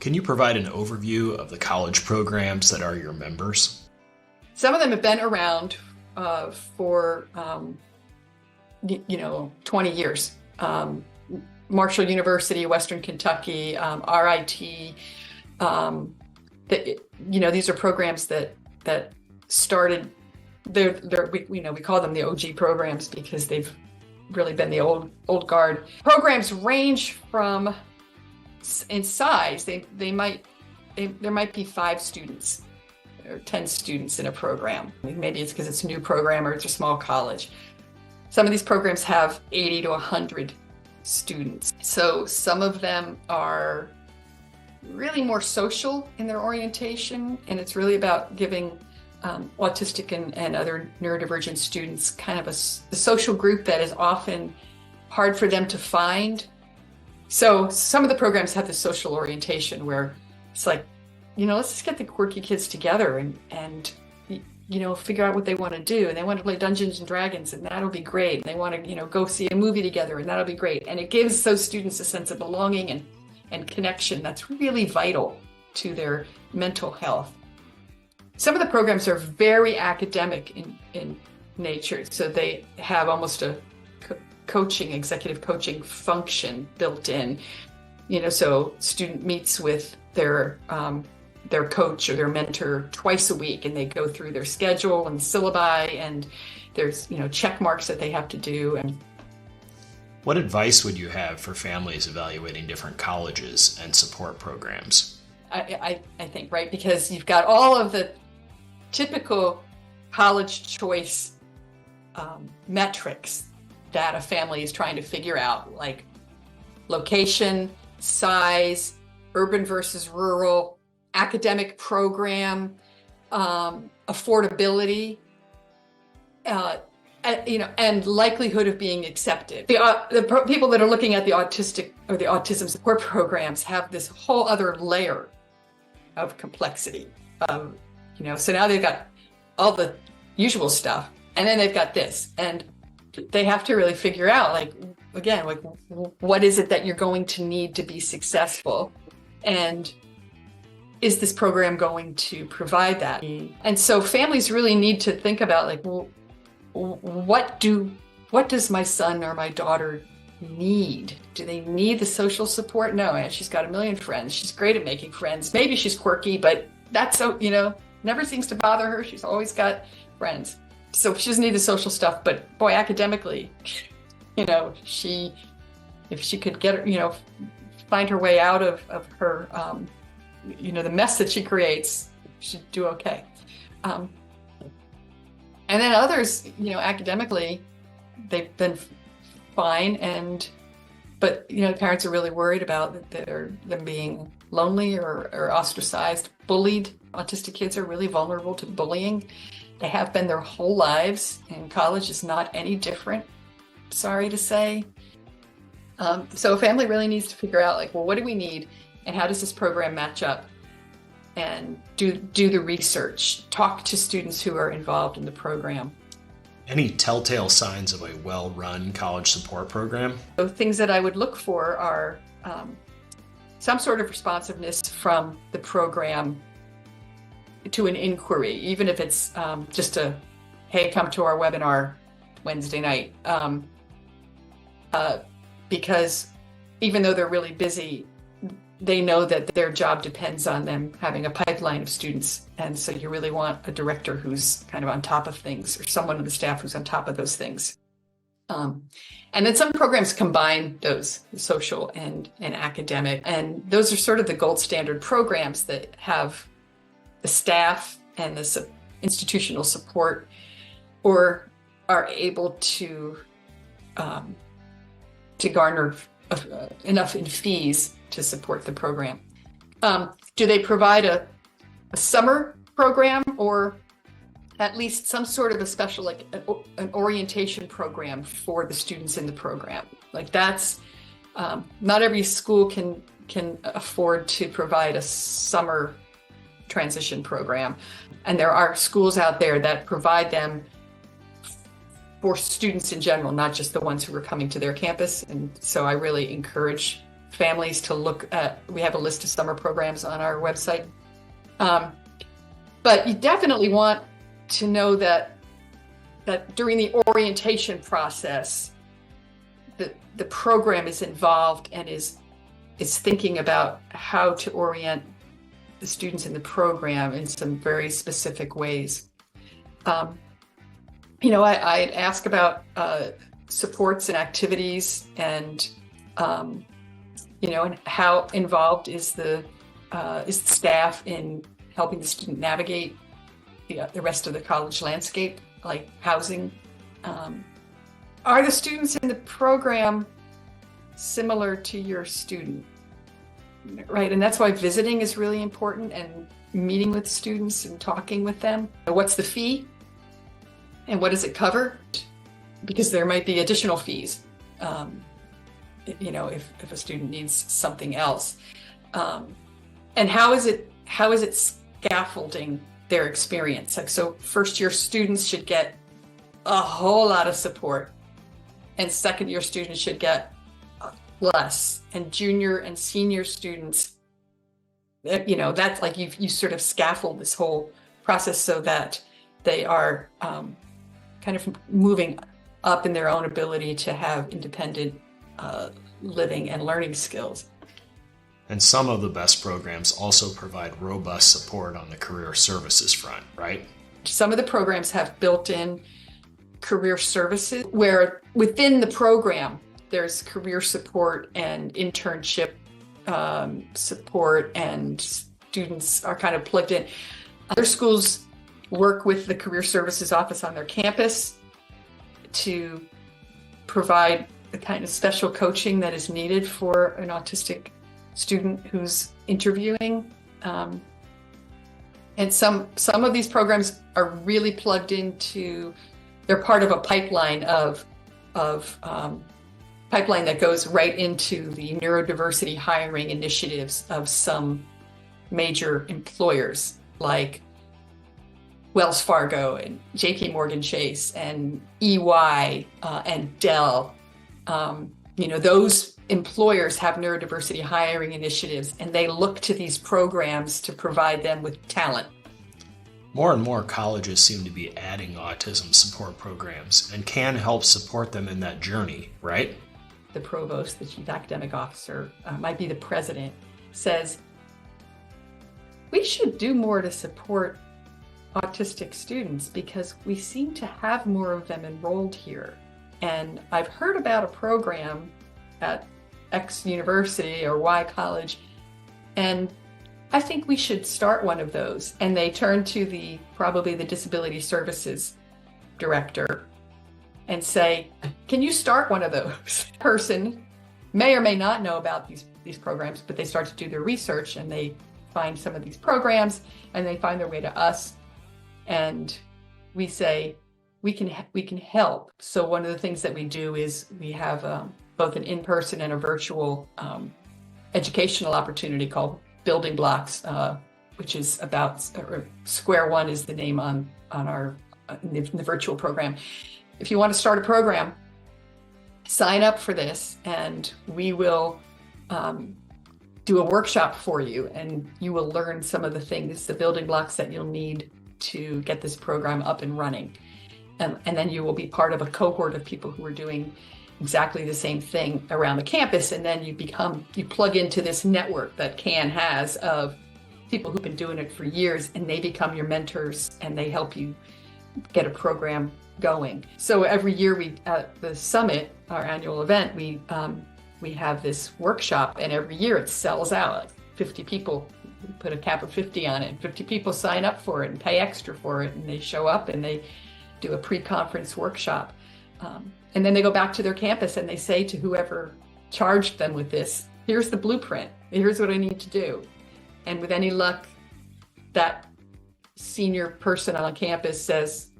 Can you provide an overview of the college programs that are your members? Some of them have been around for 20 years. Marshall University, Western Kentucky, RIT. These are programs that started. We call them the OG programs because they've really been the old guard. Programs range from in size. There might be 5 students or 10 students in a program. Maybe it's because it's a new program or it's a small college. Some of these programs have 80 to 100 students. So some of them are really more social in their orientation, and it's really about giving autistic and other neurodivergent students kind of a social group that is often hard for them to find. So some of the programs have this social orientation where it's like, let's just get the quirky kids together and figure out what they want to do. And they want to play Dungeons and Dragons, and that'll be great. And they want to, go see a movie together, and that'll be great. And it gives those students a sense of belonging and connection that's really vital to their mental health. Some of the programs are very academic in nature. So they have almost a executive coaching function built in. So student meets with their coach or their mentor twice a week, and they go through their schedule and syllabi, and there's check marks that they have to do. And what advice would you have for families evaluating different colleges and support programs? I think, right, because you've got all of the typical college choice metrics that a family is trying to figure out, like location, size, urban versus rural, academic program, affordability, and likelihood of being accepted. The people that are looking at the autistic or the autism support programs have this whole other layer of complexity. So now they've got all the usual stuff, and then they've got this, and they have to really figure out, what is it that you're going to need to be successful, and is this program going to provide that? And so families really need to think about, what does my son or my daughter need? Do they need the social support? No, and she's got a million friends. She's great at making friends. Maybe she's quirky, but that's never seems to bother her. She's always got friends. So she doesn't need the social stuff, but boy, academically, if she could get, find her way out of her, the mess that she creates, she'd do okay. And then others, academically, they've been fine, but parents are really worried about them being lonely or ostracized, bullied. Autistic kids are really vulnerable to bullying. They have been their whole lives, and college is not any different, sorry to say. So a family really needs to figure out, what do we need, and how does this program match up? And do the research, talk to students who are involved in the program. Any telltale signs of a well-run college support program? So things that I would look for are some sort of responsiveness from the program to an inquiry, even if it's just hey, come to our webinar Wednesday night. Because even though they're really busy, they know that their job depends on them having a pipeline of students. And so you really want a director who's kind of on top of things, or someone on the staff who's on top of those things. And then some programs combine those, social and academic. And those are sort of the gold standard programs that have the staff and the institutional support, or are able to garner enough in fees to support the program. Do they provide a summer program, or at least some sort of a special, an orientation program for the students in the program? That's not every school can afford to provide a summer transition program, and there are schools out there that provide them for students in general, not just the ones who are coming to their campus. And so I really encourage families to look at. We have a list of summer programs on our website. But you definitely want to know that during the orientation process, the program is involved and is thinking about how to orient the students in the program in some very specific ways. I'd ask about supports and activities, and and how involved is the staff in helping the student navigate the rest of the college landscape, like housing. Are the students in the program similar to your student? Right, and that's why visiting is really important, and meeting with students and talking with them. What's the fee? And what does it cover? Because there might be additional fees, if a student needs something else. And how is it scaffolding their experience? Like, so first year students should get a whole lot of support, and second year students should get less, and junior and senior students, that's like you sort of scaffold this whole process so that they are kind of moving up in their own ability to have independent living and learning skills. And some of the best programs also provide robust support on the career services front, right? Some of the programs have built-in career services where within the program there's career support and internship support, and students are kind of plugged in. Other schools work with the career services office on their campus to provide the kind of special coaching that is needed for an autistic student who's interviewing. And some of these programs are really plugged into, they're part of a pipeline pipeline that goes right into the neurodiversity hiring initiatives of some major employers like Wells Fargo and JP Morgan Chase and EY and Dell. Those employers have neurodiversity hiring initiatives, and they look to these programs to provide them with talent. More and more colleges seem to be adding autism support programs and can help support them in that journey, right? The provost, the chief academic officer, might be the president, says, we should do more to support autistic students because we seem to have more of them enrolled here. And I've heard about a program at X university or Y college, and I think we should start one of those. And they turn to probably the disability services director and say, can you start one of those? Person may or may not know about these programs, but they start to do their research and they find some of these programs and they find their way to us. And we say, we can help. So one of the things that we do is we have both an in-person and a virtual educational opportunity called Building Blocks, which is about, Square One is the name on our in the virtual program. If you want to start a program, sign up for this and we will do a workshop for you, and you will learn some of the things, the building blocks that you'll need to get this program up and running. And then you will be part of a cohort of people who are doing exactly the same thing around the campus. And then you plug into this network that CAN has of people who've been doing it for years, and they become your mentors and they help you get a program going. So every year at the summit, our annual event, we have this workshop, and every year it sells out. Like 50 people, we put a cap of 50 on it, and 50 people sign up for it and pay extra for it, and they show up and they do a pre-conference workshop. And then they go back to their campus and they say to whoever charged them with this, here's the blueprint, here's what I need to do. And with any luck, that senior person on campus says,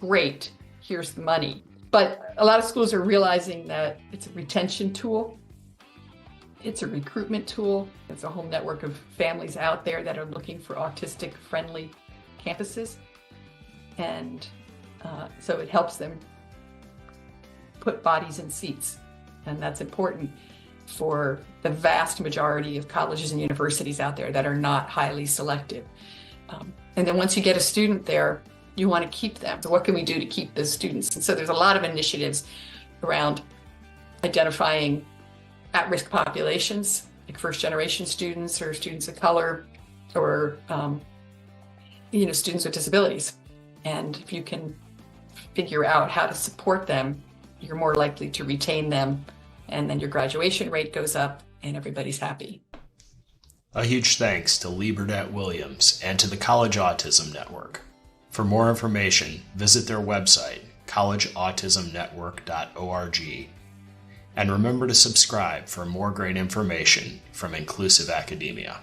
great, here's the money. But a lot of schools are realizing that it's a retention tool. It's a recruitment tool. It's a whole network of families out there that are looking for autistic-friendly campuses. And so it helps them put bodies in seats, and that's important. for the vast majority of colleges and universities out there that are not highly selective. And then once you get a student there, you want to keep them. So what can we do to keep those students? And so there's a lot of initiatives around identifying at-risk populations, like first-generation students or students of color or students with disabilities. And if you can figure out how to support them, you're more likely to retain them, and then your graduation rate goes up and everybody's happy. A huge thanks to Burdette Williams and to the College Autism Network. For more information, visit their website, collegeautismnetwork.org. And remember to subscribe for more great information from inclusive academia.